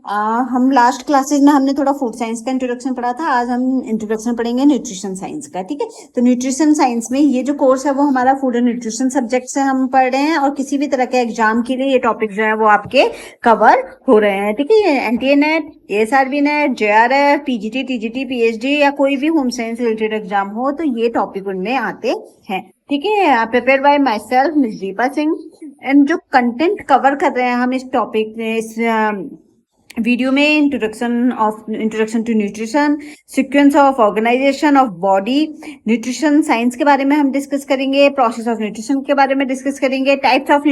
हम last classes में हमने थोड़ा फूड साइंस का इंट्रोडक्शन पढ़ा था, आज हम इंट्रोडक्शन पढ़ेंगे न्यूट्रिशन साइंस का। ठीक है, तो न्यूट्रिशन साइंस में ये जो कोर्स है वो हमारा फूड एंड न्यूट्रिशन सब्जेक्ट से हम पढ़ रहे हैं, और किसी भी तरह के एग्जाम के लिए ये टॉपिक जो है वो आपके कवर हो रहे हैं। ठीक है, NTA net, ASRB net, JRF, PGT, TGT, PhD या कोई भी होम साइंस रिलेटेड एग्जाम हो तो ये टॉपिक उनमें आते हैं। ठीक है, prepare by my self miss Deepa Singh. And जो कंटेंट कवर कर रहे हैं हम इस टॉपिक में, इस वीडियो में, introduction to nutrition, sequence of organisation of body, nutrition science के बारे में हम डिस्कस करेंगे, प्रोसेस ऑफ न्यूट्रिशन के बारे में डिस्कस करेंगे, टाइप्स ऑफ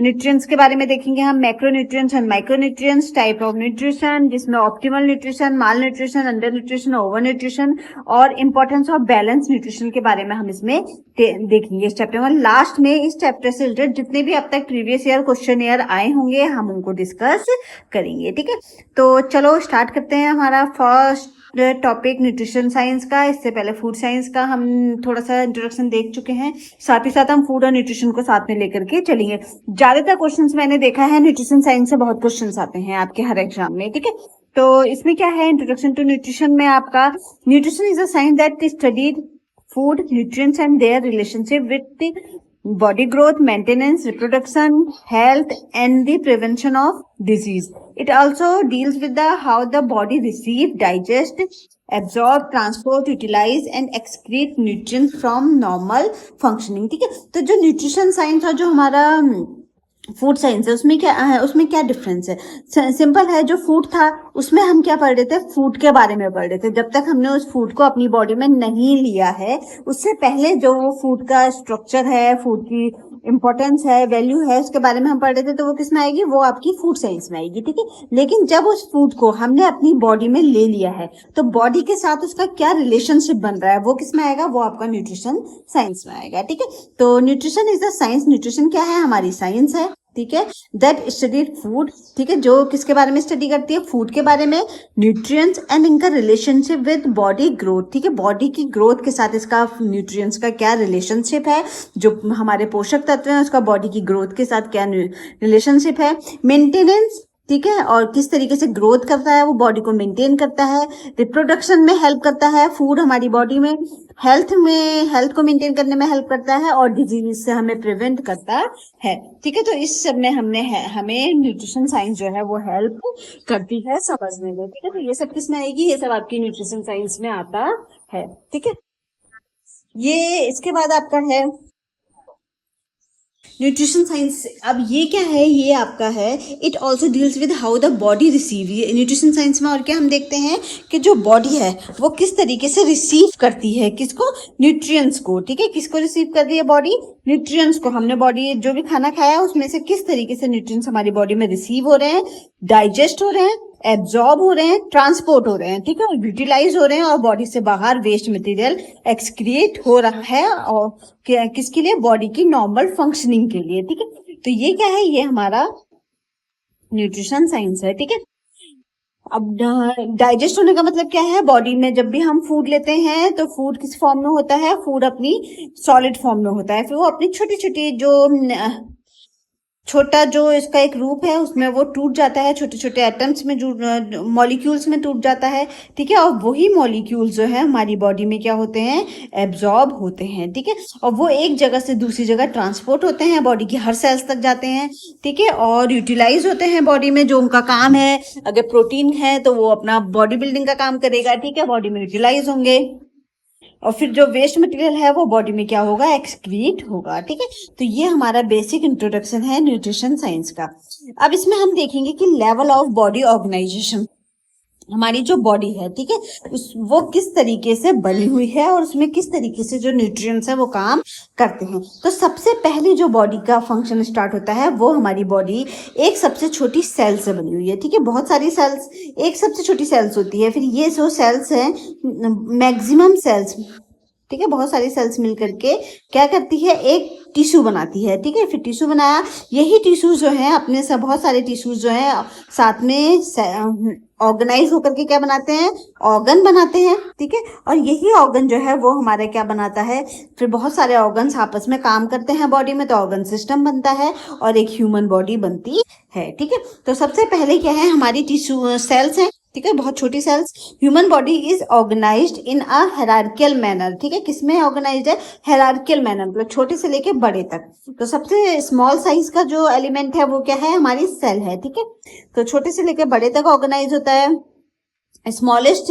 न्यूट्रिएंट्स के बारे में देखेंगे हम, macronutrients and micronutrients, type of nutrition जिसमें optimal nutrition, malnutrition, undernutrition, overnutrition, और इंपॉर्टेंस ऑफ बैलेंस न्यूट्रिशन के बारे में हम इसमें देखेंगे इस चैप्टर में। लास्ट में इस चैप्टर से रिलेटेड जितने भी अब तक प्रीवियस ईयर क्वेश्चन ईयर आए होंगे हम उनको डिस्कस करेंगे। ठीक है, तो चलो स्टार्ट करते हैं हमारा फर्स्ट टॉपिक न्यूट्रिशन साइंस का। इससे पहले फूड साइंस का हम थोड़ा सा इंट्रोडक्शन देख चुके हैं, साथ ही साथ हम फूड और न्यूट्रिशन को साथ में लेकर के चलेंगे। ज्यादातर क्वेश्चंस मैंने देखा है न्यूट्रिशन साइंस से बहुत क्वेश्चंस आते हैं आपके हर एग्जाम में। ठीक है, तो इसमें क्या है, इंट्रोडक्शन टू न्यूट्रिशन में आपका nutrition is a science that studied food, nutrients and their relationship with the body growth, maintenance, reproduction, health and the prevention of disease. It also deals with the how the body receive, digest, absorb, transport, utilize and excrete nutrients from normal functioning. ठीक है, तो जो nutrition science और जो हमारा food science है उसमें क्या है, उसमें क्या डिफरेंस है? सिंपल है, जो फूड था उसमें हम क्या पढ़ रहे थे, फूड के बारे में पढ़ रहे थे। जब तक हमने उस फूड को अपनी बॉडी में नहीं लिया है, उससे पहले जो फूड का स्ट्रक्चर है, फूड की इंपॉर्टेंस है, वैल्यू है, उसके बारे में हम पढ़ रहे थे, तो वो किस में आएगी, वो आपकी फूड साइंस में आएगी। ठीक है, लेकिन जब उस फूड को हमने अपनी बॉडी में ले लिया है तो बॉडी के साथ उसका क्या रिलेशनशिप बन रहा है वो किस में आएगा, वो आपका न्यूट्रिशन साइंस में आएगा। ठीक है, तो nutrition is the science, nutrition क्या है, हमारी साइंस है। ठीक है, दैट स्टडीड फूड, ठीक है, जो किसके बारे में स्टडी करती है, फूड के बारे में, न्यूट्रिएंट्स एंड इनका रिलेशनशिप विद बॉडी ग्रोथ। ठीक है, बॉडी की ग्रोथ के साथ इसका न्यूट्रिएंट्स का क्या रिलेशनशिप है, जो हमारे पोषक तत्व हैं उसका बॉडी की ग्रोथ के साथ क्या रिलेशनशिप है, मेंटेनेंस, ठीक है, और किस तरीके से ग्रोथ करता है, वो बॉडी को मेंटेन करता है, रिप्रोडक्शन में हेल्प करता है फूड हमारी बॉडी में, हेल्थ को मेंटेन करने में हेल्प करता है, और डिजीज से हमें प्रिवेंट करता है। ठीक है, तो इस सब में हमें न्यूट्रिशन साइंस जो है वो हेल्प करती है समझने में। ठीक है, तो ये सब किस में आएगी, ये सब आपकी न्यूट्रिशन साइंस में आता है। ठीक है, ये इसके बाद आपका है न्यूट्रिशन साइंस। अब ये क्या है, ये आपका है, it also deals with how the body receive. Nutrition science में और क्या हम देखते हैं कि जो बॉडी है वो किस तरीके से रिसीव करती है, किसको, न्यूट्रिएंट्स को। ठीक है, किसको रिसीव कर रही है बॉडी, न्यूट्रिएंट्स को। हमने बॉडी जो भी खाना खाया उसमें से किस तरीके से न्यूट्रिएंट्स हमारी बॉडी में रिसीव हो रहे हैं, डाइजेस्ट हो रहे हैं, एब्जॉर्ब हो रहे हैं, ट्रांसपोर्ट हो रहे हैं। ठीक है, यूटिलाइज हो रहे हैं, और बॉडी से बाहर वेस्ट मटेरियल एक्सक्रिएट हो रहा है, और किसके लिए, बॉडी की नॉर्मल फंक्शनिंग के लिए। ठीक है, तो ये क्या है, ये हमारा न्यूट्रिशन साइंस है। ठीक है, अब डाइजेस्ट होने का मतलब क्या है, बॉडी में जब भी हम फूड लेते हैं तो फूड किस फॉर्म में होता है, फूड अपनी सॉलिड फॉर्म में होता है, फिर वो अपनी छोटी छोटी छोटा जो इसका एक रूप है उसमें वो टूट जाता है, छोटे छोटे एटम्स में, मॉलिक्यूल्स में टूट जाता है। ठीक है, और वही मॉलिक्यूल्स जो है हमारी बॉडी में क्या होते हैं, एब्जॉर्ब होते हैं। ठीक है, और वो एक जगह से दूसरी जगह ट्रांसपोर्ट होते हैं, बॉडी की हर सेल्स तक जाते हैं। ठीक है, और यूटिलाइज होते हैं बॉडी में, जो उनका काम है, अगर प्रोटीन है तो वो अपना बॉडी बिल्डिंग का काम करेगा। ठीक है, बॉडी में यूटिलाइज होंगे, और फिर जो वेस्ट मटेरियल है वो बॉडी में क्या होगा, एक्सक्रीट होगा। ठीक है, तो ये हमारा बेसिक इंट्रोडक्शन है न्यूट्रिशन साइंस का। अब इसमें हम देखेंगे कि लेवल ऑफ बॉडी ऑर्गेनाइजेशन, हमारी जो बॉडी है, ठीक है, वो किस तरीके से बनी हुई है और उसमें किस तरीके से जो न्यूट्रिएंट्स है वो काम करते हैं। तो सबसे पहले जो बॉडी का फंक्शन स्टार्ट होता है वो हमारी बॉडी एक सबसे छोटी सेल से बनी हुई है। ठीक है, बहुत सारी सेल्स, एक सबसे छोटी सेल्स होती है, फिर ये जो सेल्स हैं मैक्सिमम सेल्स, ठीक है, बहुत सारी सेल्स मिलकर के क्या करती है, एक टिश्यू बनाती है, ठीक है। फिर टिश्यू बनाया, यही टिश्यू जो है अपने से बहुत सारे टिश्यूज जो है साथ में ऑर्गेनाइज होकर के क्या बनाते हैं, ऑर्गन बनाते हैं, ठीक है। और यही ऑर्गन जो है वो हमारे क्या बनाता है, फिर बहुत सारे ऑर्गन्स आपस में काम करते हैं बॉडी में, तो ऑर्गन सिस्टम बनता है और एक ह्यूमन बॉडी बनती है, ठीक है। तो सबसे पहले क्या है, हमारी टिश्यू सेल्स हैं, ठीक है, बहुत छोटी cells. Human body is organised in a hierarchical manner, ठीक है। किसमें ऑर्गेनाइज्ड है, हायरार्कियल मैनर, मतलब छोटे से लेके बड़े तक। तो सबसे स्मॉल साइज का जो एलिमेंट है वो क्या है, हमारी सेल है, ठीक है। तो छोटे से लेके बड़े तक ऑर्गेनाइज होता है। स्मॉलेस्ट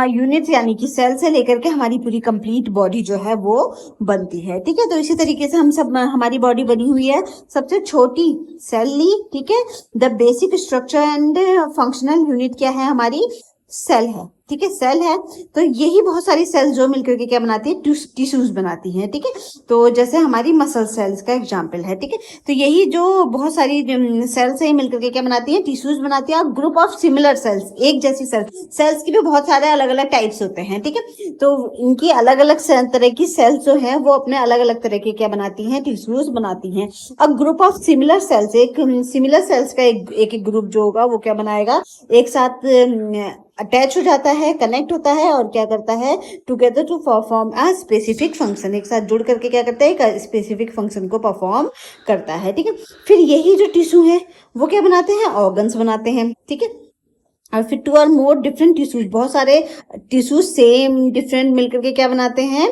यूनिट यानी कि सेल से लेकर के हमारी पूरी कंप्लीट बॉडी जो है वो बनती है, ठीक है। तो इसी तरीके से हमारी बॉडी बनी हुई है, सबसे छोटी सेल ली, ठीक है। The basic structure and functional unit क्या है, हमारी सेल है, ठीक है, सेल है। तो यही बहुत सारी सेल्स जो मिलकर के क्या बनाती है, टिश्यूज बनाती हैं, ठीक है। तो जैसे हमारी मसल सेल्स का एग्जांपल है, ठीक है। तो यही जो बहुत सारी सेल्स है मिलकर के क्या बनाती हैं, टिश्यूज बनाती है। ग्रुप ऑफ सिमिलर सेल्स, एक जैसी सेल्स की भी बहुत सारे अलग अलग टाइप्स होते हैं, ठीक है। तो इनकी अलग अलग तरह की सेल्स जो है वो अपने अलग अलग तरह के क्या बनाती हैं, टिश्यूज बनाती हैं। अब ग्रुप ऑफ सिमिलर सेल्स, एक सिमिलर सेल्स का एक ग्रुप जो होगा वो क्या बनाएगा, एक साथ अटैच हो जाता है, कनेक्ट होता है और क्या करता है, together to perform a specific function, एक साथ जुड़ करके क्या करता है, एक स्पेसिफिक फंक्शन को परफॉर्म करता है, ठीक है। फिर यही जो टिश्यू है वो क्या बनाते हैं, ऑर्गन्स बनाते हैं, ठीक है। और फिर 2 और मोर डिफरेंट टिश्यूज, बहुत सारे टिश्यूज सेम डिफरेंट मिलकर के क्या बनाते हैं,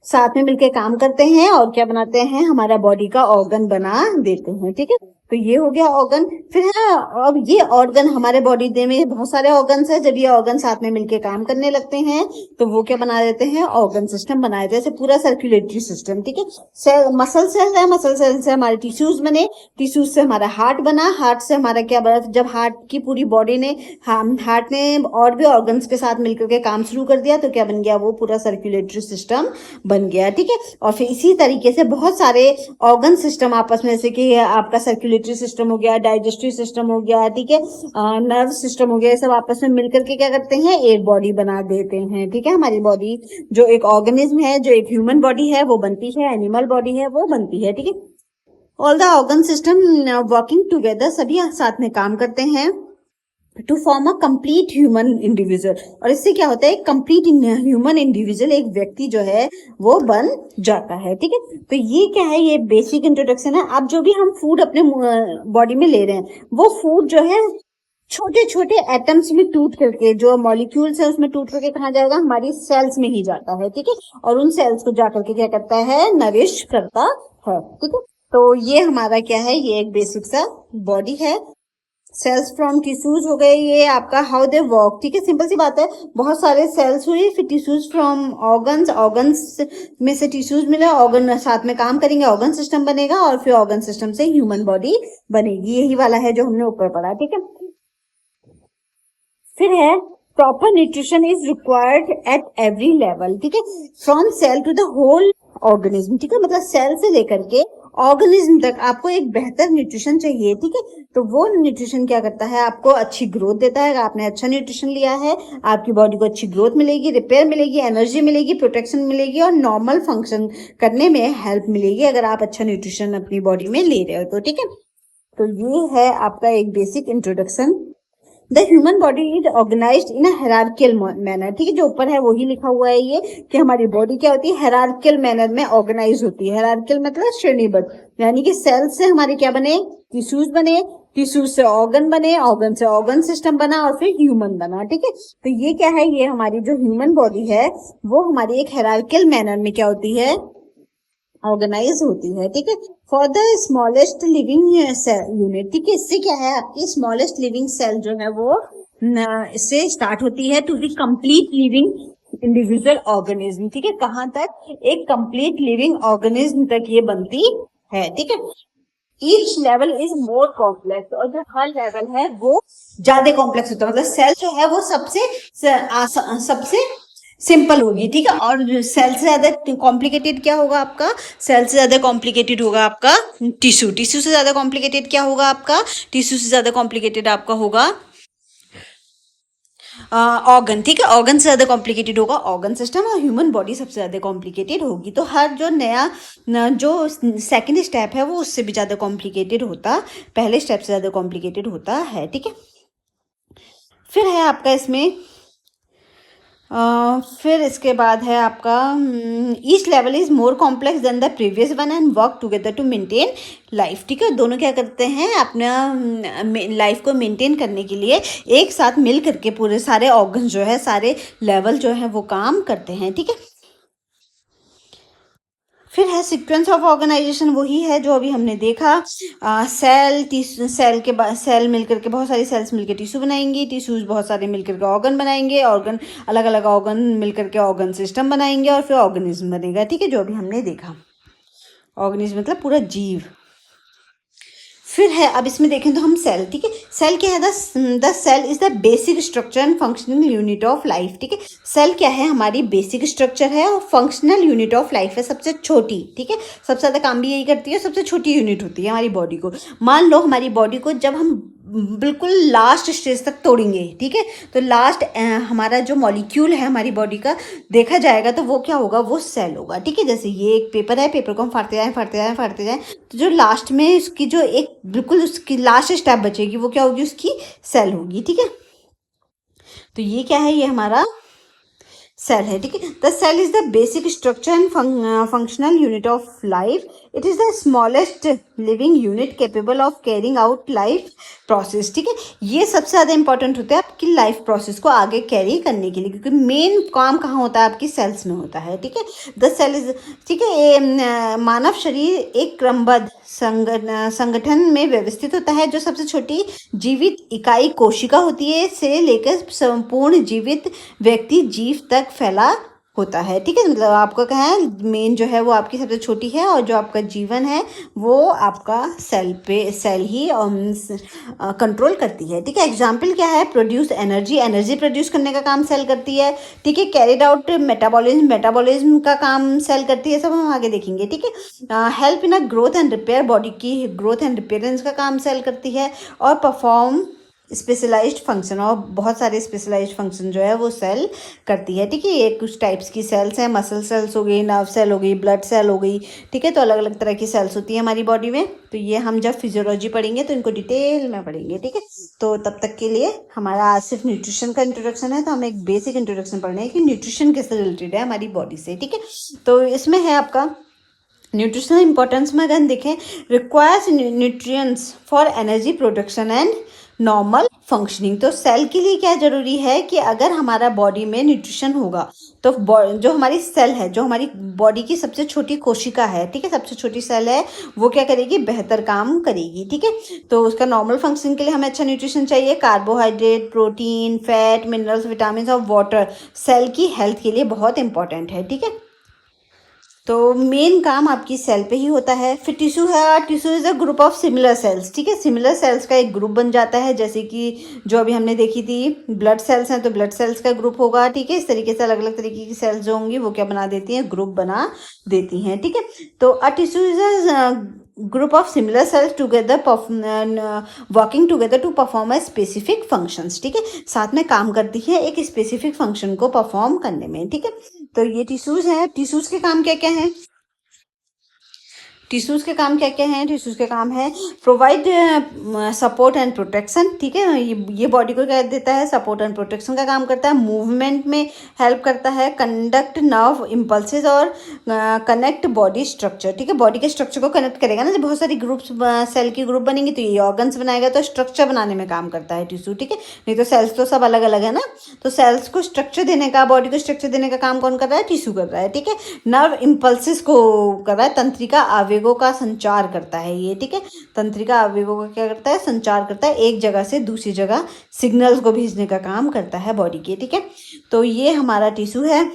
साथ में मिलकर काम करते हैं और क्या बनाते हैं, हमारा बॉडी का ऑर्गन बना देते हैं, ठीक है। तो ये हो गया ऑर्गन। फिर है, अब ये ऑर्गन हमारे बॉडी में बहुत सारे ऑर्गन्स है, जब ये ऑर्गन साथ में मिलके काम करने लगते हैं तो वो क्या बना देते हैं, ऑर्गन सिस्टम बना देते हैं, जैसे पूरा सर्कुलेटरी सिस्टम, ठीक है। सेल, मसल सेल है, मसल सेल से हमारे टिश्यूज बने, टिश्यूज से हमारा हार्ट बना, हार्ट से हमारा क्या बना, जब हार्ट की पूरी बॉडी ने हार्ट ने और भी ऑर्गन्स के साथ मिलकर के काम शुरू कर दिया तो क्या बन गया, वो पूरा सर्कुलेटरी सिस्टम बन गया, ठीक है। और फिर इसी तरीके से बहुत सारे ऑर्गन सिस्टम आपस में, जैसे कि आपका सर्कुलेटरी सिस्टम हो गया, डाइजेस्टिव सिस्टम हो गया, ठीक है, नर्व सिस्टम हो गया, ये सब आपस में मिलकर के क्या करते हैं, एक बॉडी बना देते हैं, ठीक है। हमारी बॉडी जो एक ऑर्गेनिज्म है, जो एक ह्यूमन बॉडी है वो बनती है, एनिमल बॉडी है वो बनती है, ठीक है। All the organ system working together, सभी साथ में काम करते हैं to form a complete human individual. और इससे क्या होता है, कंप्लीट ह्यूमन इंडिविजुअल, एक व्यक्ति जो है वो बन जाता है, ठीक है। तो ये क्या है, ये बेसिक इंट्रोडक्शन है। अब जो भी हम फूड अपने बॉडी में ले रहे हैं वो फूड जो है छोटे छोटे एटम्स में टूट करके, जो मॉलिक्यूल्स है उसमें टूट करके कहाँ जाएगा, हमारी सेल्स में ही जाता है, ठीक है। और उन सेल्स को जाकर के क्या करता है, नरिश करता है, ठीक है। तो ये हमारा क्या है, ये एक बेसिक सा बॉडी है। सेल्स फ्रॉम टिश्यूज हो गए, ये आपका हाउ दे वर्क, ठीक है, सिंपल सी बात है। बहुत सारे सेल्स हुए, फिर टिश्यूज फ्रॉम ऑर्गन्स, ऑर्गन्स में से टिश्यूज मिले, ऑर्गन साथ में काम करेंगे, ऑर्गन सिस्टम बनेगा और फिर ऑर्गन सिस्टम से ह्यूमन बॉडी बनेगी। यही वाला है जो हमने ऊपर पढ़ा, ठीक है। फिर है proper nutrition is required at every level, ठीक है, from cell to the whole organism, ठीक है। मतलब सेल से लेकर के ऑर्गेनिज्म तक आपको एक बेहतर न्यूट्रिशन चाहिए, ठीक है। तो वो न्यूट्रिशन क्या करता है, आपको अच्छी ग्रोथ देता है। अगर आपने अच्छा न्यूट्रिशन लिया है, आपकी बॉडी को अच्छी ग्रोथ मिलेगी, रिपेयर मिलेगी, एनर्जी मिलेगी, प्रोटेक्शन मिलेगी और नॉर्मल फंक्शन करने में हेल्प मिलेगी, अगर आप अच्छा न्यूट्रिशन अपनी बॉडी में ले रहे हो तो, ठीक है। तो ये है आपका एक basic introduction. The human body is organised in a hierarchical manner, ठीक है, जो ऊपर है वही लिखा हुआ है ये, कि हमारी बॉडी क्या होती है, हायरार्कियल मैनर में ऑर्गेनाइज होती है। हायरार्कियल मतलब श्रेणीबद्ध, यानी कि सेल से हमारे क्या बने, टिश्यूज बने, टिश्यूज से ऑर्गन बने, ऑर्गन से ऑर्गन सिस्टम बना और फिर ह्यूमन बना, ठीक है। तो ये क्या है, ये हमारी जो ह्यूमन बॉडी है वो हमारी एक हायरार्कियल मैनर में क्या होती है, ऑर्गेनाइज होती है, ठीक है। For the smallest living unit, ठीक है, इससे क्या है, आपकी स्मॉलेस्ट लिविंग सेल जो है वो इससे स्टार्ट होती है to be complete living individual organism, ठीक है। कहाँ तक, एक कंप्लीट लिविंग ऑर्गेनिज्म तक ये बनती है, ठीक है। Each level is more complex, और जो हर लेवल है वो ज्यादा कॉम्प्लेक्स होता है, मतलब सेल जो है वो सबसे सिंपल होगी, ठीक है। और सेल से ज्यादा कॉम्प्लिकेटेड क्या होगा आपका, सेल से ज्यादा कॉम्प्लिकेटेड होगा आपका टिश्यू, टिश्यू से ज्यादा कॉम्प्लिकेटेड क्या होगा आपका, टिश्यू से ज्यादा कॉम्प्लिकेटेड आपका होगा ऑर्गन, ठीक है, ऑर्गन से ज़्यादा कॉम्प्लिकेटेड होगा ऑर्गन सिस्टम, और ह्यूमन बॉडी सबसे ज़्यादा कॉम्प्लिकेटेड होगी। तो हर जो नया जो सेकंड स्टेप है वो उससे भी ज़्यादा कॉम्प्लिकेटेड होता, पहले स्टेप से ज़्यादा कॉम्प्लिकेटेड होता है, ठीक है। फिर है आपका इसमें फिर इसके बाद है आपका each level is more complex than the previous one and work together to maintain life, ठीक है। दोनों क्या करते हैं, अपना लाइफ को मेंटेन करने के लिए एक साथ मिल करके पूरे सारे ऑर्गन जो है, सारे लेवल जो है वो काम करते हैं, ठीक है। फिर है सीक्वेंस ऑफ ऑर्गेनाइजेशन, वही है जो अभी हमने देखा। सेल सेल के बाद सेल मिलकर के, बहुत सारी सेल्स मिलकर टिश्यू बनाएंगी, टिश्यूज बहुत सारे मिलकर के ऑर्गन बनाएंगे, ऑर्गन अलग अलग ऑर्गन मिलकर के ऑर्गन सिस्टम बनाएंगे, और फिर ऑर्गेनिज्म बनेगा, ठीक है, जो अभी हमने देखा। ऑर्गेनिज्म मतलब पूरा जीव। फिर है, अब इसमें देखें तो हम सेल, ठीक है, सेल क्या है, the cell is the basic structure and functional unit of life, ठीक है। सेल क्या है, हमारी बेसिक स्ट्रक्चर है और फंक्शनल यूनिट ऑफ लाइफ है, सबसे छोटी, ठीक है, सबसे ज़्यादा काम भी यही करती है, सबसे छोटी यूनिट होती है हमारी बॉडी को। मान लो हमारी बॉडी को जब हम बिल्कुल लास्ट स्टेज तक तोड़ेंगे, ठीक है, तो लास्ट हमारा जो मॉलिक्यूल है हमारी बॉडी का देखा जाएगा, तो वो क्या होगा, वो सेल होगा, ठीक है। जैसे ये एक पेपर है, पेपर को हम फाड़ते जाएं फाड़ते जाएं फाड़ते जाएं, तो जो लास्ट में उसकी जो एक बिल्कुल उसकी लास्ट स्टेप बचेगी, वो क्या होगी, उसकी सेल होगी, ठीक है। तो ये क्या है, ये हमारा सेल है, ठीक है। The cell is the basic structure and functional unit of life. It is the smallest living unit capable of carrying out life process, ठीक है। ये सबसे ज़्यादा इंपॉर्टेंट होता है आपकी लाइफ प्रोसेस को आगे कैरी करने के लिए, क्योंकि मेन काम कहाँ होता है, आपकी सेल्स में होता है, ठीक है। द सेल इज, ठीक है, मानव शरीर एक क्रमबद्ध संगठन में व्यवस्थित होता है, जो सबसे छोटी जीवित इकाई कोशिका होती है से लेकर संपूर्ण जीवित व्यक्ति जीव तक फैला होता है, ठीक है। मतलब आपका क्या है, मेन जो है वो आपकी सबसे छोटी है, और जो आपका जीवन है वो आपका सेल ही कंट्रोल करती है, ठीक है। एग्जाम्पल क्या है, प्रोड्यूस एनर्जी, एनर्जी प्रोड्यूस करने का काम सेल करती है, ठीक है। कैरिड आउट मेटाबॉलिज्म, मेटाबॉलिज्म का काम सेल करती है, सब हम आगे देखेंगे, ठीक है। Help in a growth and repair, body की ग्रोथ एंड रिपेयरेंस का काम सेल करती है, और परफॉर्म स्पेशलाइज्ड फंक्शन, और बहुत सारे स्पेशलाइज्ड फंक्शन जो है वो सेल करती है, ठीक है। ये कुछ टाइप्स की सेल्स हैं, मसल सेल्स हो गई, नर्व सेल हो गई, ब्लड सेल हो गई, ठीक है। तो अलग अलग तरह की सेल्स होती है हमारी बॉडी में। तो ये हम जब फिजियोलॉजी पढ़ेंगे तो इनको डिटेल में पढ़ेंगे, ठीक है। तो तब तक के लिए हमारा आज सिर्फ न्यूट्रिशन का इंट्रोडक्शन है, तो हम एक बेसिक इंट्रोडक्शन पढ़ रहे हैं कि न्यूट्रिशन किससे रिलेटेड है हमारी बॉडी से, ठीक है। तो इसमें है आपका न्यूट्रिशनल इंपॉर्टेंस में अगर देखें, requires nutrients for energy production and normal functioning. तो सेल के लिए क्या जरूरी है कि अगर हमारा बॉडी में न्यूट्रिशन होगा, तो जो हमारी सेल है, जो हमारी बॉडी की सबसे छोटी कोशिका है, ठीक है, सबसे छोटी सेल है, वो क्या करेगी, बेहतर काम करेगी, ठीक है। तो उसका नॉर्मल फंक्शन के लिए हमें अच्छा न्यूट्रिशन चाहिए, carbohydrate, protein, fat, minerals, vitamin और वाटर सेल की हेल्थ के लिए बहुत इंपॉर्टेंट है, ठीक है। तो मेन काम आपकी सेल पे ही होता है। फिर टिश्यू है, tissue is a group of similar sales, ठीक है। सिमिलर सेल्स का एक ग्रुप बन जाता है, जैसे कि जो अभी हमने देखी थी ब्लड सेल्स हैं, तो ब्लड सेल्स का ग्रुप होगा, ठीक है। इस तरीके से अलग अलग तरीके की सेल्स जो होंगी वो क्या बना देती हैं, ग्रुप बना देती हैं, ठीक है। तो a tissue is a group of similar cells together working together to perform a specific functions, ठीक है, साथ में काम करती है एक स्पेसिफिक फंक्शन को परफॉर्म करने में, ठीक है। तो ये टिश्यूज हैं, टिश्यूज के काम क्या क्या हैं, टिश्यूज के काम क्या क्या हैं, टिश्यूज के काम है प्रोवाइड सपोर्ट एंड प्रोटेक्शन, ठीक है। ये बॉडी को क्या देता है, सपोर्ट एंड प्रोटेक्शन का काम करता है, मूवमेंट में हेल्प करता है, कंडक्ट नर्व इम्पल्सेस और कनेक्ट बॉडी स्ट्रक्चर, ठीक है। बॉडी के स्ट्रक्चर को कनेक्ट करेगा ना, जब बहुत सारी ग्रुप्स सेल की ग्रुप बनेंगी तो ये ऑर्गन्स बनाएगा, तो स्ट्रक्चर बनाने में काम करता है टिश्यू, ठीक है। नहीं तो सेल्स तो सब अलग अलग है ना, तो सेल्स को स्ट्रक्चर देने का, बॉडी को स्ट्रक्चर देने का काम कौन कर रहा है, टिश्यू कर रहा है, ठीक है। नर्व इम्पल्सिस को कर रहा है, तंत्रिका आवेगों का संचार करता है ये, ठीक है। तंत्रिका आवेगों का क्या करता है, संचार करता है, एक जगह से दूसरी जगह सिग्नल्स को भेजने का काम करता है बॉडी के, ठीक है। तो ये हमारा टिश्यू है।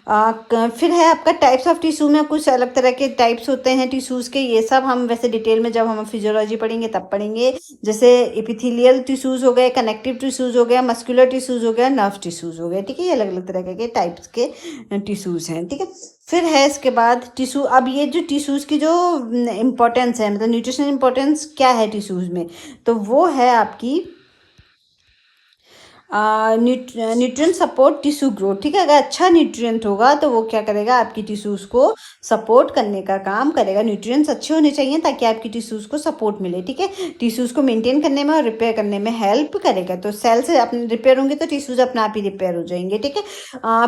फिर है आपका टाइप्स ऑफ टिश्यू में कुछ अलग तरह के टाइप्स होते हैं टिश्यूज के, ये सब हम वैसे डिटेल में जब हम फिजियोलॉजी पढ़ेंगे तब पढ़ेंगे। जैसे एपिथेलियल टिश्यूज हो गए, कनेक्टिव टिश्यूज हो गया, मस्कुलर टिश्यूज हो गया, नर्व टिश्यूज हो गए, ठीक है। ये अलग अलग तरह के टाइप्स के टिश्यूज हैं, ठीक है। फिर है इसके बाद टिश्यू, अब ये जो टिश्यूज की जो इम्पोर्टेंस है, मतलब न्यूट्रिशनल इम्पोर्टेंस क्या है टिश्यूज में, तो वो है आपकी न्यूट्रिएंट सपोर्ट टिश्यू ग्रोथ, ठीक है। अगर अच्छा न्यूट्रिएंट होगा तो वो क्या करेगा, आपकी टिश्यूज़ को सपोर्ट करने का काम करेगा। न्यूट्रिएंट्स अच्छे होने चाहिए ताकि आपकी टिश्यूज़ को सपोर्ट मिले, ठीक है। टिश्यूज़ को मेंटेन करने में और रिपेयर करने में हेल्प करेगा। तो सेल्स अपने रिपेयर होंगे तो टिश्यूज़ अपने आप ही रिपेयर हो जाएंगे, ठीक है।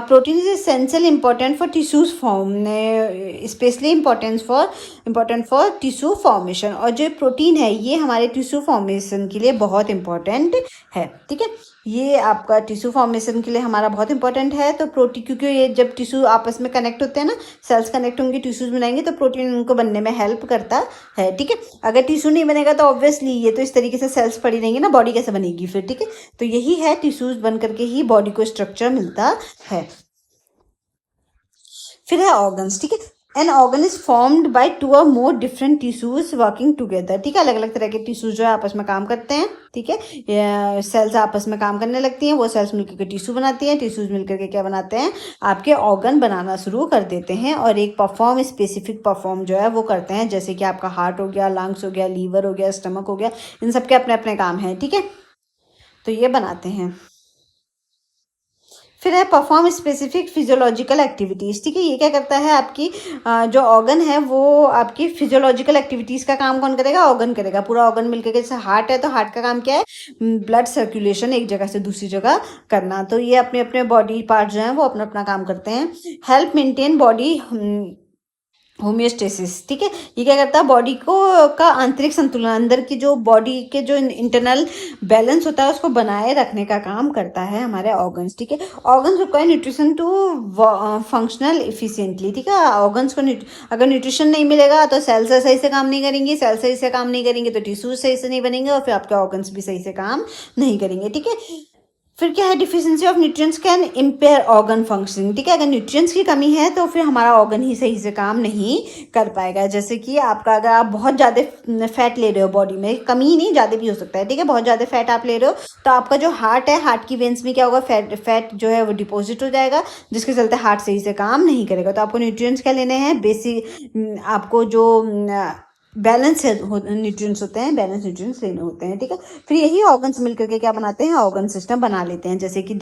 Protein is essential important for tissues form, specially important for tissue formation. और जो प्रोटीन है ये हमारे टिश्यू फॉर्मेशन के लिए बहुत इंपॉर्टेंट है, ठीक है। ये आपका टिश्यू फॉर्मेशन के लिए हमारा बहुत इंपॉर्टेंट है। तो प्रोटीन, क्योंकि ये जब टिश्यू आपस में कनेक्ट होते हैं ना, सेल्स कनेक्ट होंगे, टिश्यूज बनाएंगे, तो प्रोटीन उनको बनने में हेल्प करता है, ठीक है। अगर टिश्यू नहीं बनेगा तो ऑब्वियसली ये तो इस तरीके से सेल्स पड़ी रहेंगी ना, बॉडी कैसे बनेगी फिर, ठीक है। तो यही है, टिश्यूज बन करके ही बॉडी को स्ट्रक्चर मिलता है। फिर है ऑर्गन्स, ठीक है। An organ is formed by two or more different tissues working together, ठीक है। अलग अलग तरह के टिश्यूज जो है आपस में काम करते हैं, ठीक है। सेल्स आपस में काम करने लगती हैं, वो सेल्स मिलकर के टिश्यू बनाती हैं, टिश्यूज मिलकर के क्या बनाते हैं, आपके ऑर्गन बनाना शुरू कर देते हैं। और एक स्पेसिफिक परफॉर्म जो है वो करते हैं, जैसे कि आपका हार्ट हो गया, लंग्स हो गया, लीवर हो गया, स्टमक हो गया, इन सब के अपने अपने काम हैं, ठीक है। तो ये बनाते हैं। फिर है परफॉर्म स्पेसिफिक फिजियोलॉजिकल एक्टिविटीज़, ठीक है। ये क्या करता है, आपकी जो ऑर्गन है वो आपकी फिजियोलॉजिकल एक्टिविटीज़ का काम कौन करेगा, ऑर्गन करेगा। पूरा ऑर्गन मिलकर के, जैसे हार्ट है तो हार्ट का काम क्या है, ब्लड सर्कुलेशन एक जगह से दूसरी जगह करना। तो ये अपने अपने बॉडी पार्ट जो हैं वो अपना अपना काम करते हैं। हेल्प मेंटेन बॉडी होमियोस्टेसिस, ठीक है। ये क्या करता है, बॉडी को का आंतरिक संतुलन, अंदर की जो बॉडी के जो इंटरनल बैलेंस होता है उसको बनाए रखने का काम करता है हमारे ऑर्गन्स, ठीक है। Organs require nutrition to functional efficiently, ठीक है। ऑर्गन्स को अगर न्यूट्रिशन नहीं मिलेगा तो सेल्स सही से काम नहीं करेंगी, सेल्स सही से काम नहीं करेंगे तो टिश्यूज सही से नहीं बनेंगे, और फिर आपके ऑर्गन्स भी सही से काम नहीं करेंगे, ठीक है। फिर क्या है, deficiency of nutrients can impair organ functioning, ठीक है। अगर न्यूट्रिएंट्स की कमी है तो फिर हमारा ऑर्गन ही सही से काम नहीं कर पाएगा। जैसे कि आपका, अगर आप बहुत ज़्यादा फैट ले रहे हो बॉडी में, कमी ही नहीं, ज़्यादा भी हो सकता है, ठीक है। बहुत ज़्यादा फैट आप ले रहे हो तो आपका जो हार्ट है, हार्ट की वेन्स में क्या होगा, फैट जो है वो डिपॉजिट हो जाएगा, जिसके चलते हार्ट सही से काम नहीं करेगा। तो आपको न्यूट्रिएंट्स क्या लेने हैं, बेसिक आपको जो बैलेंस न्यूट्रिएंट्स होते हैं, बैलेंस न्यूट्रिएंट्स लेने होते हैं, ठीक है। फिर यही ऑर्गन्स मिलकर के क्या बनाते हैं, ऑर्गन सिस्टम बना लेते हैं। जैसे कि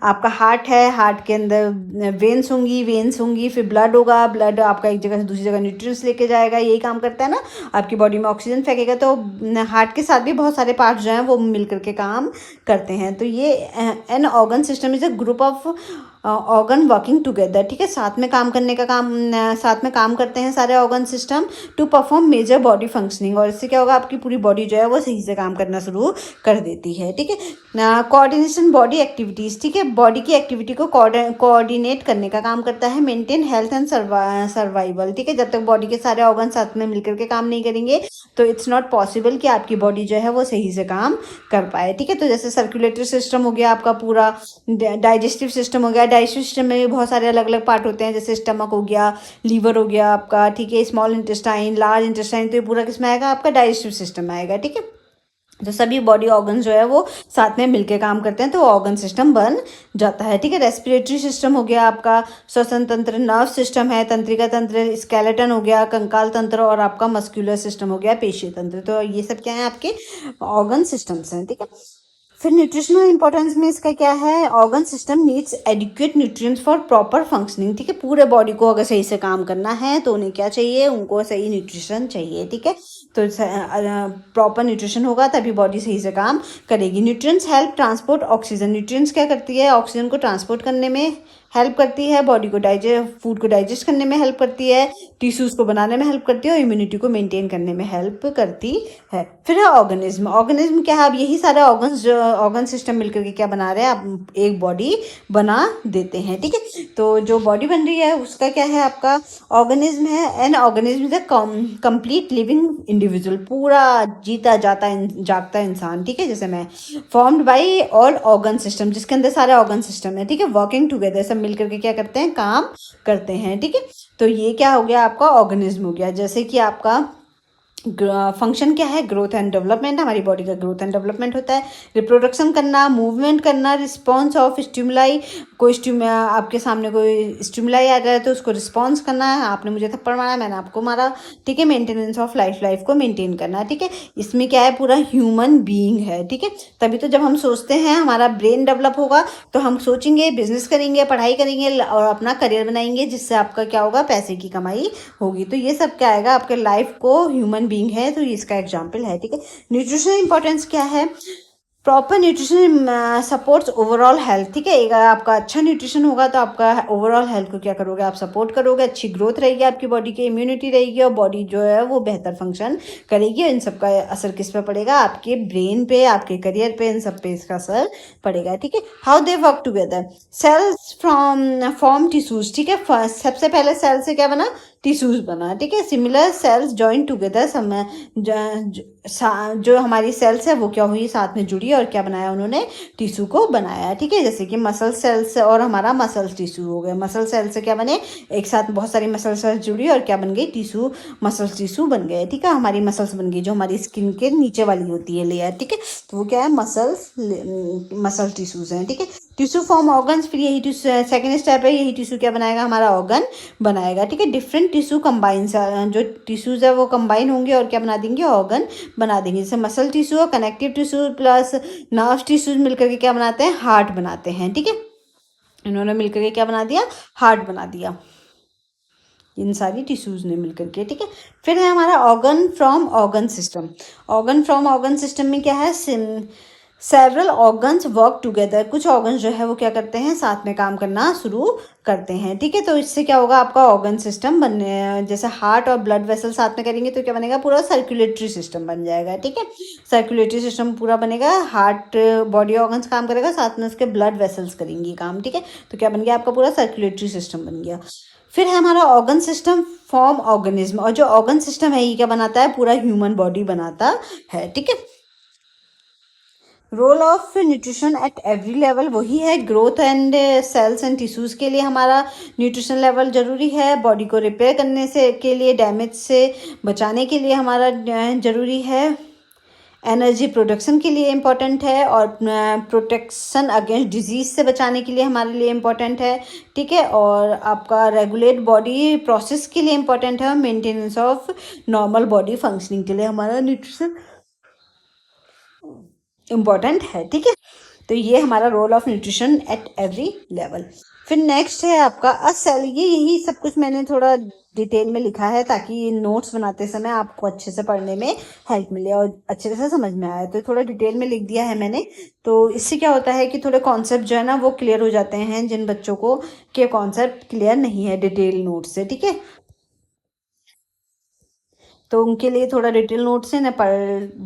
आपका हार्ट है, हार्ट के अंदर वेन्स होंगी, फिर ब्लड होगा, ब्लड आपका एक जगह से दूसरी जगह न्यूट्रिएंट्स लेके जाएगा, यही काम करता है ना, आपकी बॉडी में ऑक्सीजन फेंकेगा। तो हार्ट के साथ भी बहुत सारे पार्ट्स जो हैं वो मिलकर के काम करते हैं। तो ये an organ system is a group of organ working together, ठीक है। साथ में काम करने का काम, साथ में काम करते हैं सारे organ system to perform major body functioning. और इससे क्या होगा, आपकी पूरी बॉडी जो है वो सही से काम करना शुरू कर देती है, ठीक है। कोऑर्डिनेशन बॉडी एक्टिविटीज़, ठीक है। बॉडी की एक्टिविटी को कोऑर्डिनेट करने का काम करता है। मेंटेन हेल्थ एंड सर्वाइवल, ठीक है। जब तक बॉडी के सारे ऑर्गन साथ में मिलकर के काम नहीं करेंगे तो इट्स नॉट पॉसिबल कि आपकी बॉडी जो है वो सही से काम कर पाए, ठीक है। तो जैसे सर्कुलेटरी सिस्टम हो गया आपका, पूरा डाइजेस्टिव सिस्टम हो गया, डाइजेस्टिव सिस्टम में भी बहुत सारे अलग अलग पार्ट होते हैं, जैसे स्टमक हो गया, लीवर हो गया आपका, ठीक है, स्मॉल इंटेस्टाइन, लार्ज इंटेस्टाइन। तो ये पूरा किसमें आएगा, आपका डाइजेस्टिव सिस्टम में आएगा, ठीक है। तो सभी बॉडी ऑर्गन जो है वो साथ में मिलकर काम करते हैं तो ऑर्गन सिस्टम बन जाता है, ठीक है। रेस्पिरेटरी सिस्टम हो गया आपका, श्वसन तंत्र, नर्व सिस्टम है, तंत्रिका तंत्र, स्केलेटन हो गया, कंकाल तंत्र, और आपका मस्कुलर सिस्टम हो गया, पेशीय तंत्र। तो ये सब क्या है, आपके ऑर्गन सिस्टम्स हैं, ठीक है। फिर न्यूट्रिशनल इंपॉर्टेंस में इसका क्या है, organ system needs adequate nutrients for proper functioning, ठीक है। पूरे बॉडी को अगर सही से काम करना है तो उन्हें क्या चाहिए, उनको सही न्यूट्रिशन चाहिए, ठीक है। तो प्रॉपर न्यूट्रिशन होगा तभी बॉडी सही से काम करेगी। Nutrients help transport oxygen, nutrients क्या करती है, ऑक्सीजन को ट्रांसपोर्ट करने में हेल्प करती है, बॉडी को फूड को डाइजेस्ट करने में हेल्प करती है, टिश्यूज को बनाने में हेल्प करती है, और इम्यूनिटी को मेंटेन करने में हेल्प करती है। फिर है ऑर्गेनिज्म, ऑर्गेनिज्म क्या है, अब यही सारे ऑर्गन सिस्टम मिलकर के क्या बना रहे हैं, आप एक बॉडी बना देते हैं, ठीक है। तो जो बॉडी बन रही है उसका क्या है, आपका ऑर्गेनिज्म है। An organism is a complete living individual, पूरा जीता जागता इंसान, ठीक है। जैसे मैं formed by all organ system, जिसके अंदर सारे ऑर्गन सिस्टम है, ठीक है, वर्किंग टुगेदर, सब मिलकर के क्या करते हैं, काम करते हैं, ठीक है। तो ये क्या हो गया, आपका ऑर्गेनिज्म हो गया। जैसे कि आपका फंक्शन क्या है, ग्रोथ एंड डेवलपमेंट, हमारी बॉडी का ग्रोथ एंड डेवलपमेंट होता है। रिप्रोडक्शन करना, मूवमेंट करना, रिस्पॉन्स ऑफ स्टिमुलाई, कोई आपके सामने कोई स्टिमुलाई आ जाए तो उसको रिस्पॉन्स करना है, आपने मुझे थप्पड़ मारा, मैंने आपको मारा, ठीक है। मेंटेनेंस ऑफ लाइफ को मेंटेन करना है, ठीक है। इसमें क्या है, पूरा ह्यूमन बीइंग है, ठीक है। तभी तो जब हम सोचते हैं हमारा ब्रेन डेवलप होगा तो हम सोचेंगे, बिजनेस करेंगे, पढ़ाई करेंगे और अपना करियर बनाएंगे, जिससे आपका क्या होगा, पैसे की कमाई होगी। तो ये सब क्या आएगा, आपके लाइफ को ह्यूमन बीइंग है तो इसका एग्जाम्पल है, ठीक है। न्यूट्रिशन इंपॉर्टेंस क्या है, proper nutrition supports overall health, ठीक है। अगर आपका अच्छा न्यूट्रिशन होगा तो आपका ओवरऑल हेल्थ को क्या करोगे, आप सपोर्ट करोगे, अच्छी ग्रोथ रहेगी आपकी बॉडी की, इम्यूनिटी रहेगी और बॉडी जो है वो बेहतर फंक्शन करेगी। और इन सब का असर किस पे पड़ेगा, आपके ब्रेन पे, आपके करियर पे, इन सब पे इसका असर पड़ेगा, ठीक है। How they work together, cells from form tissues, ठीक है। सबसे पहले सेल से क्या बना, टिश्यूज बना, ठीक है। सिमिलर सेल्स जॉइन टुगेदर, जो हमारी सेल्स है वो क्या हुई, साथ में जुड़ी और क्या बनाया उन्होंने, टिश्यू को बनाया, ठीक है। जैसे कि मसल सेल्स और हमारा मसल टिश्यू हो गए, मसल सेल से क्या बने, एक साथ बहुत सारी मसल सेल्स जुड़ी और क्या बन गई, टिश्यू, मसल टिश्यू बन गए, ठीक है। हमारी मसल्स बन गई जो हमारी स्किन के नीचे वाली होती है लेयर, ठीक है। तो वो क्या है, मसल टिश्यूज हैं, ठीक है। टिश्यू फॉर्म ऑर्गन्स, फिर यही सेकेंड स्टेप है, यही टिश्यू क्या बनाएगा, हमारा ऑर्गन बनाएगा, ठीक है। डिफरेंट टिश्यू कंबाइन, जो टिश्यूज है वो कंबाइन होंगे और क्या बना देंगे, ऑर्गन बना देंगे। जैसे मसल टिश्यू और connective tissue plus nerve tissues मिलकर के क्या बनाते हैं, हार्ट बनाते हैं, ठीक है। इन्होंने मिलकर के क्या बना दिया, हार्ट बना दिया, इन सारी टिश्यूज ने मिलकर के, ठीक है। फिर है हमारा organ from organ system. Organ from organ system में क्या है, सेवरल ऑर्गन्स वर्क टुगेदर, कुछ ऑर्गन्स जो है वो क्या करते हैं, साथ में काम करना शुरू करते हैं, ठीक है। तो इससे क्या होगा, आपका ऑर्गन सिस्टम बनने, जैसे हार्ट और ब्लड वेसल साथ में करेंगे तो क्या बनेगा, पूरा सर्कुलेटरी सिस्टम बन जाएगा, ठीक है। सर्कुलेटरी सिस्टम पूरा बनेगा, हार्ट बॉडी ऑर्गन्स काम करेगा, साथ में उसके ब्लड वेसल्स करेंगी काम, ठीक है। तो क्या बन गया, आपका पूरा सर्कुलेटरी सिस्टम बन गया। फिर है हमारा ऑर्गन सिस्टम फॉर्म ऑर्गेनिज्म, और जो ऑर्गन सिस्टम है ये क्या बनाता है, पूरा ह्यूमन बॉडी बनाता है, ठीक है। Role of nutrition at every level वही है, growth and cells and tissues के लिए हमारा न्यूट्रिशन लेवल जरूरी है, बॉडी को रिपेयर करने से के लिए, डैमेज से बचाने के लिए हमारा जरूरी है, एनर्जी प्रोडक्शन के लिए इम्पॉर्टेंट है, और प्रोटेक्शन अगेंस्ट डिजीज से बचाने के लिए हमारे लिए इम्पॉर्टेंट है, ठीक है। और आपका रेगुलेट बॉडी प्रोसेस के लिए इम्पॉर्टेंट है, और maintenance of normal body functioning के लिए हमारा न्यूट्रिशन इम्पॉर्टेंट है, ठीक है। तो ये हमारा role of nutrition at every level. फिर नेक्स्ट है आपका अ सेल, ये यही सब कुछ मैंने थोड़ा डिटेल में लिखा है ताकि नोट्स बनाते समय आपको अच्छे से पढ़ने में हेल्प मिले और अच्छे से समझ में आए, तो थोड़ा डिटेल में लिख दिया है मैंने। तो इससे क्या होता है कि थोड़े कॉन्सेप्ट जो है ना वो क्लियर हो जाते हैं, जिन बच्चों को के कॉन्सेप्ट क्लियर नहीं है डिटेल नोट से, ठीक है। तो उनके लिए थोड़ा डिटेल नोट से ना पढ़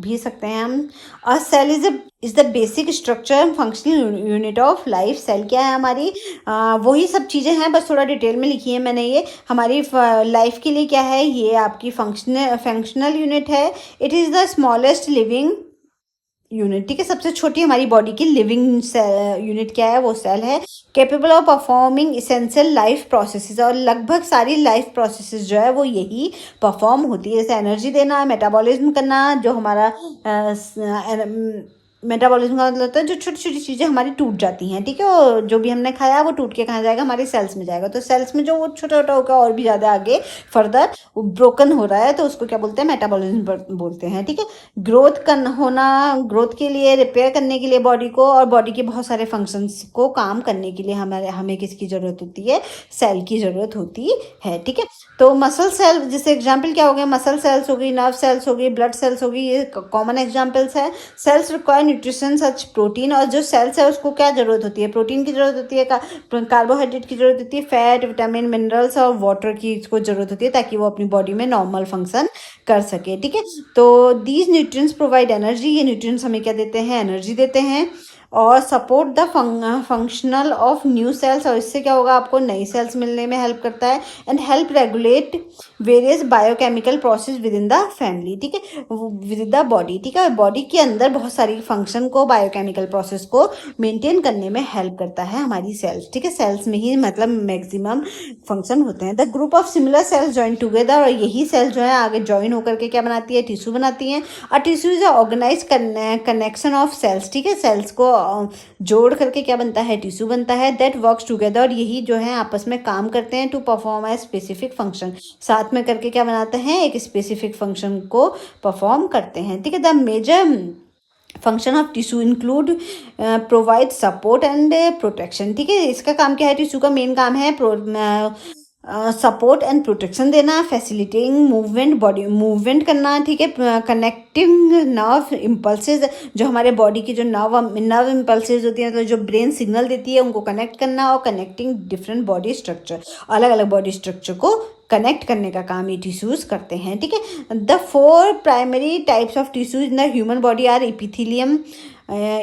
भी सकते हैं हम। A cell is the basic structure functional unit of life. Cell क्या है हमारी, वही सब चीज़ें हैं, बस थोड़ा डिटेल में लिखी है मैंने। ये हमारी लाइफ के लिए क्या है, ये आपकी फंक्शनल यूनिट है। It is the smallest living unit, ठीक है। सबसे छोटी हमारी बॉडी की लिविंग यूनिट क्या है, वो सेल है। Capable of performing essential life processes, और लगभग सारी लाइफ प्रोसेसेस जो है वो यही परफॉर्म होती है, जैसे एनर्जी देना, मेटाबॉलिज्म करना, जो हमारा मेटाबॉलिज्म का मतलब होता है जो छोटी छोटी चीज़ें हमारी टूट जाती हैं, ठीक है। और जो भी हमने खाया वो टूट के कहाँ जाएगा, हमारी सेल्स में जाएगा। तो सेल्स में जो वो छोटा छोटा होकर और भी ज़्यादा आगे फर्दर ब्रोकन हो रहा है तो उसको क्या बोलते हैं, मेटाबॉलिज्म बोलते हैं, ठीक है। ग्रोथ करना होना, ग्रोथ के लिए, रिपेयर करने के लिए बॉडी को, और बॉडी के बहुत सारे फंक्शंस को काम करने के लिए हमें किसकी ज़रूरत होती है, सेल की ज़रूरत होती है, ठीक है। तो मसल सेल, जैसे एग्जाम्पल क्या हो गया, मसल सेल्स हो गई, नर्व सेल्स हो गई, ब्लड सेल्स हो गई, ये कॉमन एग्जाम्पल्स है। Cells require nutrition such protein, और जो सेल्स है उसको क्या जरूरत होती है, प्रोटीन की जरूरत होती है, कार्बोहाइड्रेट की जरूरत होती है, फैट, विटामिन, मिनरल्स और वाटर की इसको जरूरत होती है ताकि वो अपनी बॉडी में नॉर्मल फंक्शन कर सके, ठीक है। तो दीज न्यूट्रिएंट्स प्रोवाइड एनर्जी, ये न्यूट्रिएंट्स हमें क्या देते हैं, एनर्जी देते हैं। और support the functional of new sales, और इससे क्या होगा, आपको नई सेल्स मिलने में हेल्प करता है। And help regulate various biochemical process with in the family, ठीक है, विद द बॉडी, ठीक है। बॉडी के अंदर बहुत सारी फंक्शन को, बायोकेमिकल प्रोसेस को मेंटेन करने में हेल्प करता है हमारी सेल्स, ठीक है। सेल्स में ही मतलब मैक्सिमम फंक्शन होते हैं। The group of similar sales join together, और यही सेल्स जो है आगे ज्वाइन होकर के क्या बनाती है, टिश्यू बनाती हैं। और tissue is organise connection of cells, ठीक है। सेल्स को जोड़ करके क्या बनता है, टिश्यू बनता है। दैट वर्क्स टुगेदर, और यही जो है आपस में काम करते हैं to perform a specific function, साथ में करके क्या बनाते हैं, एक स्पेसिफिक फंक्शन को परफॉर्म करते हैं, ठीक है। The major function of tissue include provide support and protection, ठीक है। इसका काम क्या है, टिश्यू का मेन काम है सपोर्ट एंड प्रोटेक्शन देना, फैसिलिटेटिंग मूवमेंट, बॉडी मूवमेंट करना, ठीक है। कनेक्टिंग नर्व इम्पल्सेस, जो हमारे बॉडी की जो नर्व इम्पल्सेस होती हैं, तो जो ब्रेन सिग्नल देती है उनको कनेक्ट करना। और कनेक्टिंग डिफरेंट बॉडी स्ट्रक्चर, अलग अलग बॉडी स्ट्रक्चर को कनेक्ट करने का काम ये टिश्यूज करते हैं, ठीक है। The 4 primary types of tissues in the human body are epithelium,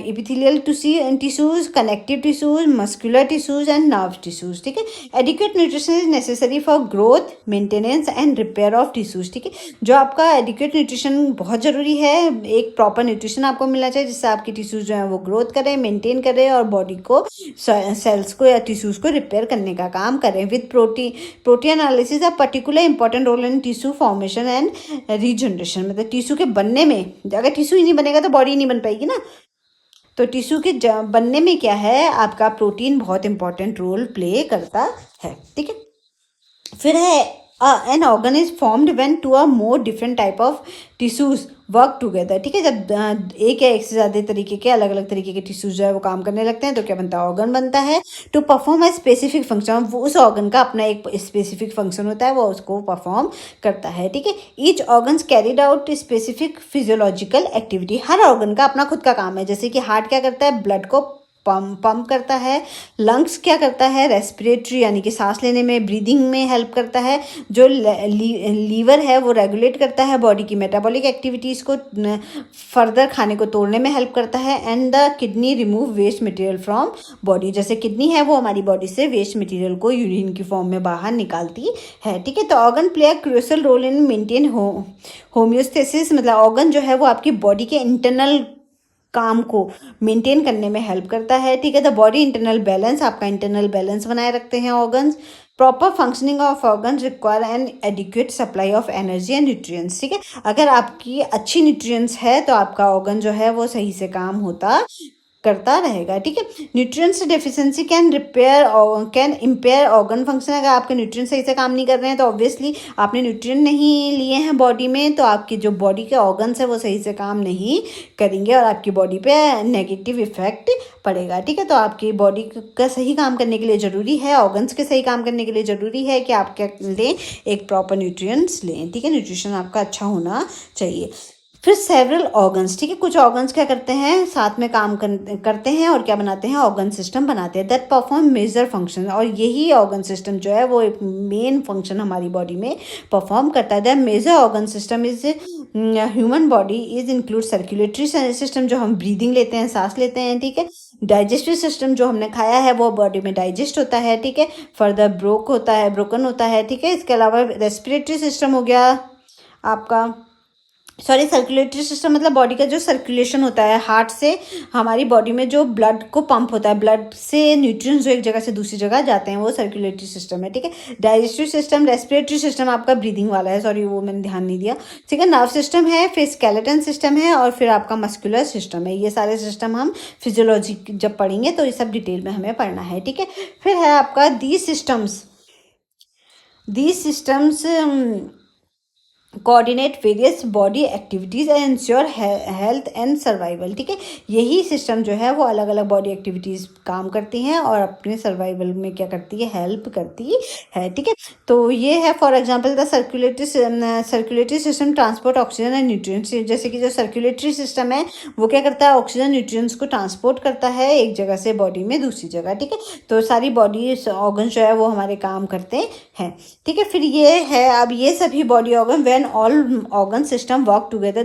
epithelial tissues, connective tissues, muscular tissues and nerve tissues, ठीक है। adequate nutrition is necessary for growth, maintenance and repair of tissues, ठीक है। जो आपका adequate nutrition बहुत ज़रूरी है, एक proper nutrition आपको मिलना चाहिए जिससे आपकी tissues जो है वो growth करें, maintain करें और body को cells को या tissues को repair करने का काम करें। with protein analysis a particular important role in tissue formation and regeneration, मतलब tissue के बनने में, अगर tissue ही नहीं बनेगा तो body नहीं बन पाएगी ना। तो टिश्यू के बनने में क्या है, आपका प्रोटीन बहुत इंपॉर्टेंट रोल प्ले करता है, ठीक है। फिर है an organ is formed when 2 or more different type of tissues work together, ठीक है। जब एक या एक से ज़्यादा तरीके के अलग अलग तरीके के टिश्यूज जो है वो काम करने लगते हैं तो क्या बनता है, ऑर्गन बनता है। To perform a specific function, वो उस ऑर्गन का अपना एक स्पेसिफिक फंक्शन होता है, वो उसको परफॉर्म करता है, ठीक है। Each organs carried out specific physiological activity, हर ऑर्गन का अपना खुद का काम है। जैसे कि हार्ट क्या करता है, ब्लड को पंप करता है। लंग्स क्या करता है, रेस्पिरेटरी यानी कि सांस लेने में, ब्रीदिंग में हेल्प करता है। जो लीवर है वो रेगुलेट करता है बॉडी की मेटाबॉलिक एक्टिविटीज़ को, फर्दर खाने को तोड़ने में हेल्प करता है। And the kidney remove waste material from body, जैसे किडनी है वो हमारी बॉडी से वेस्ट मटेरियल को यूरिन की फॉर्म में बाहर निकालती है, ठीक है। तो organ play a crucial role in maintain homeostasis, मतलब ऑर्गन जो है वो आपकी बॉडी के इंटरनल काम को मेंटेन करने में हेल्प करता है, ठीक है। द बॉडी इंटरनल बैलेंस, आपका इंटरनल बैलेंस बनाए रखते हैं organs. Proper functioning of organs require an adequate supply of energy and nutrients, ठीक है। अगर आपकी अच्छी न्यूट्रिएंट्स है तो आपका ऑर्गन जो है वो सही से काम होता करता रहेगा, ठीक है। Nutrients deficiency can impair organ function, अगर आपके न्यूट्रिएंट्स सही से काम नहीं कर रहे हैं तो ऑब्वियसली आपने न्यूट्रिएंट नहीं लिए हैं बॉडी में, तो आपकी जो बॉडी के ऑर्गन्स है वो सही से काम नहीं करेंगे और आपकी बॉडी पे नेगेटिव इफेक्ट पड़ेगा, ठीक है। तो आपकी बॉडी का सही काम करने के लिए ज़रूरी है, ऑर्गन्स के सही काम करने के लिए ज़रूरी है कि आप क्या लें, एक प्रॉपर न्यूट्रिएंट्स लें, ठीक है। न्यूट्रिशन आपका अच्छा होना चाहिए। फिर सेवरल ऑर्गन्स, ठीक है। कुछ ऑर्गन्स क्या करते हैं, साथ में काम करते हैं और क्या बनाते हैं, ऑर्गन सिस्टम बनाते हैं दैट परफॉर्म मेजर फंक्शन, और यही ऑर्गन सिस्टम जो है वो एक मेन फंक्शन हमारी बॉडी में परफॉर्म करता है। That major organ system is human body is include circulatory system, जो हम ब्रीदिंग लेते हैं, सांस लेते हैं, ठीक है। डाइजेस्टिव सिस्टम, जो हमने खाया है वो बॉडी में डाइजेस्ट होता है, ठीक है। फर्दर ब्रोकन होता है, ठीक है। इसके अलावा रेस्पिरेटरी सिस्टम हो गया आपका, सर्कुलेटरी सिस्टम मतलब बॉडी का जो सर्कुलेशन होता है, हार्ट से हमारी बॉडी में जो ब्लड को पंप होता है, ब्लड से न्यूट्रिएंट्स जो एक जगह से दूसरी जगह जाते हैं, वो सर्कुलेटरी सिस्टम है, ठीक है। डाइजेस्टिव सिस्टम, रेस्पिरेटरी सिस्टम आपका ब्रीदिंग वाला है, सॉरी वो मैंने ध्यान नहीं दिया, ठीक है। नर्व सिस्टम है, फिर स्केलेटन सिस्टम है और फिर आपका मस्कुलर सिस्टम है। ये सारे सिस्टम हम फिजियोलॉजी जब पढ़ेंगे तो ये सब डिटेल में हमें पढ़ना है, ठीक है। फिर है आपका these systems coordinate various body activities and ensure health and survival, ठीक है। यही सिस्टम जो है वो अलग अलग बॉडी एक्टिविटीज़ काम करती हैं और अपने सर्वाइवल में क्या करती है, हेल्प करती है, ठीक है। तो ये है for example the circulatory system transport oxygen and nutrients, जैसे कि जो सर्कुलेटरी सिस्टम है वो क्या करता है, ऑक्सीजन न्यूट्रिएंट्स को ट्रांसपोर्ट करता है एक जगह से बॉडी में दूसरी जगह, ठीक है। तो सारी बॉडी ऑर्गन जो है वो हमारे काम करते हैं, ठीक है। फिर ये है, अब ये सभी body organ were when all organ system work together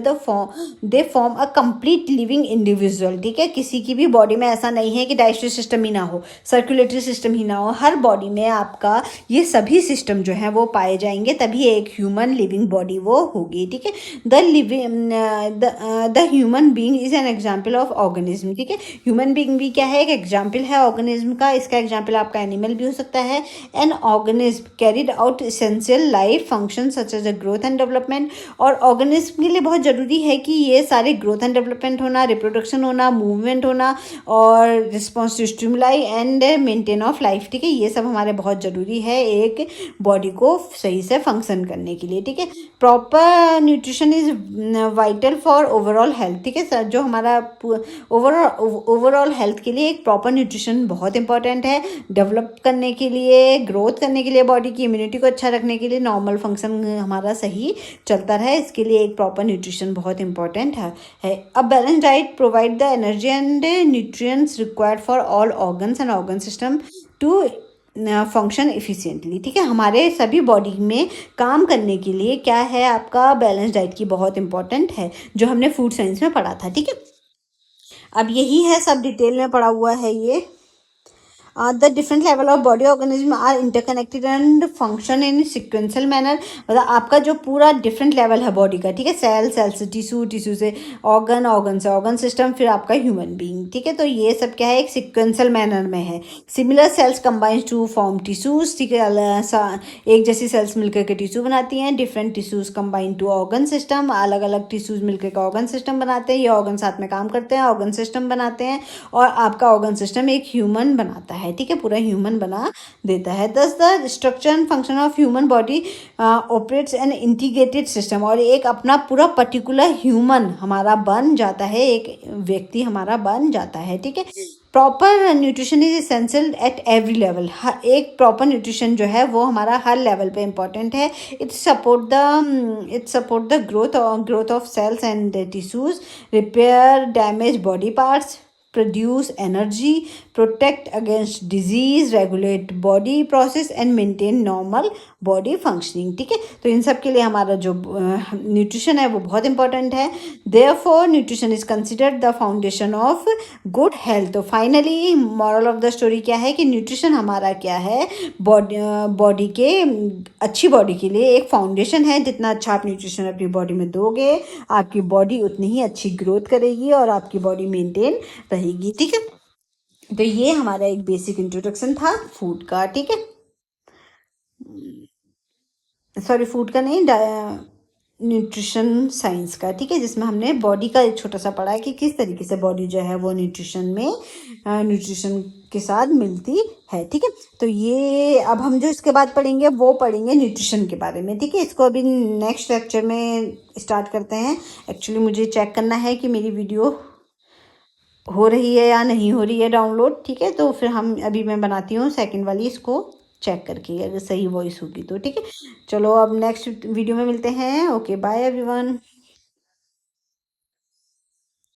they form a complete living individual, ठीक है। किसी की भी बॉडी में ऐसा नहीं है कि डाइजेस्टिव सिस्टम ही ना हो, सर्कुलेटरी सिस्टम ही ना हो, हर बॉडी में आपका ये सभी सिस्टम जो है वो पाए जाएंगे, तभी एक ह्यूमन लिविंग बॉडी वो होगी, ठीक है। The human being is an example of organism, ठीक है। ह्यूमन बीइंग भी क्या है, एक एग्जाम्पल है ऑर्गेनिज्म का। इसका एग्जाम्पल आपका एनिमल भी हो सकता है। An organism carried out essential life function such as a growth and development, और ऑर्गेनिज्म के लिए बहुत ज़रूरी है कि ये सारे ग्रोथ एंड डेवलपमेंट होना, रिप्रोडक्शन होना, मूवमेंट होना और response to stimuli and maintain of life, ठीक है। ये सब हमारे बहुत ज़रूरी है एक बॉडी को सही से फंक्शन करने के लिए, ठीक है। Proper nutrition is vital for overall health, ठीक है सर। जो हमारा ओवरऑल हेल्थ के लिए एक प्रॉपर न्यूट्रिशन बहुत इंपॉर्टेंट है, डेवलप करने के लिए, ग्रोथ करने के लिए, बॉडी की इम्यूनिटी को अच्छा रखने के लिए, नॉर्मल फंक्शन हमारा सही चलता रहे, इसके लिए एक प्रॉपर न्यूट्रिशन बहुत इंपॉर्टेंट है। A balance diet provide the energy and nutrients required for all organs and organ system to function efficiently, ठीक है। हमारे सभी बॉडी में काम करने के लिए क्या है, आपका बैलेंस डाइट की बहुत इंपॉर्टेंट है, जो हमने फूड साइंस में पढ़ा था, ठीक है। अब यही है, सब डिटेल में पढ़ा हुआ है ये। The different level of body organism are interconnected and function in sequential manner, मतलब आपका जो पूरा डिफरेंट लेवल है बॉडी का, ठीक है। सेल से टिश्यू, टिश्यू से ऑर्गन से ऑर्गन सिस्टम, फिर आपका ह्यूमन बीइंग, ठीक है। तो ये सब क्या है, एक सिक्वेंशियल मैनर में है। Similar cells combines to form tissues, ठीक है। एक जैसी सेल्स मिलकर के टिश्यू बनाती हैं। Different tissues combine to organ system, अलग अलग टिश्यूज मिलकर के ऑर्गन सिस्टम बनाते हैं। ये ऑर्गन साथ में काम करते हैं, ऑर्गन सिस्टम बनाते हैं, और आपका ऑर्गन सिस्टम एक ह्यूमन बनाता है, ठीक है, पूरा ह्यूमन बना देता है। दस the structure and function of human body operates an integrated system, और एक अपना पूरा पर्टिकुलर ह्यूमन हमारा बन जाता है, एक व्यक्ति हमारा बन जाता है, ठीक है। Proper nutrition is essential at every level, एक प्रॉपर न्यूट्रिशन जो है वो हमारा हर लेवल पे इम्पॉर्टेंट है। It support the growth of cells and tissues, repair damage body parts, produce energy, protect against disease, regulate body process and maintain normal body functioning, ठीक है। तो इन सब के लिए हमारा जो न्यूट्रिशन है वो बहुत इंपॉर्टेंट है। therefore nutrition is considered the foundation of good health. तो finally moral of the story क्या है कि न्यूट्रिशन हमारा क्या है, बॉडी के अच्छी बॉडी के लिए एक फाउंडेशन है। जितना अच्छा आप न्यूट्रिशन अपनी बॉडी में दोगे, आपकी बॉडी उतनी ही अच्छी ग्रोथ करेगी और आपकी बॉडी मेंटेन रहेगी, ठीक है। तो ये हमारा एक बेसिक इंट्रोडक्शन था फूड का, ठीक है। सॉरी, फूड का नहीं, न्यूट्रिशन साइंस का, ठीक है, जिसमें हमने बॉडी का एक छोटा सा पढ़ा है कि किस तरीके से बॉडी जो है वो न्यूट्रिशन के साथ मिलती है, ठीक है। तो ये अब हम जो इसके बाद पढ़ेंगे वो पढ़ेंगे न्यूट्रिशन के बारे में, ठीक है। इसको अभी नेक्स्ट लेक्चर में स्टार्ट करते हैं। एक्चुअली मुझे चेक करना है कि मेरी वीडियो हो रही है या नहीं हो रही है डाउनलोड, ठीक है। तो फिर मैं बनाती हूँ सेकंड वाली, इसको चेक करके अगर सही वॉइस होगी तो, ठीक है। चलो अब नेक्स्ट वीडियो में मिलते हैं। Okay, bye everyone.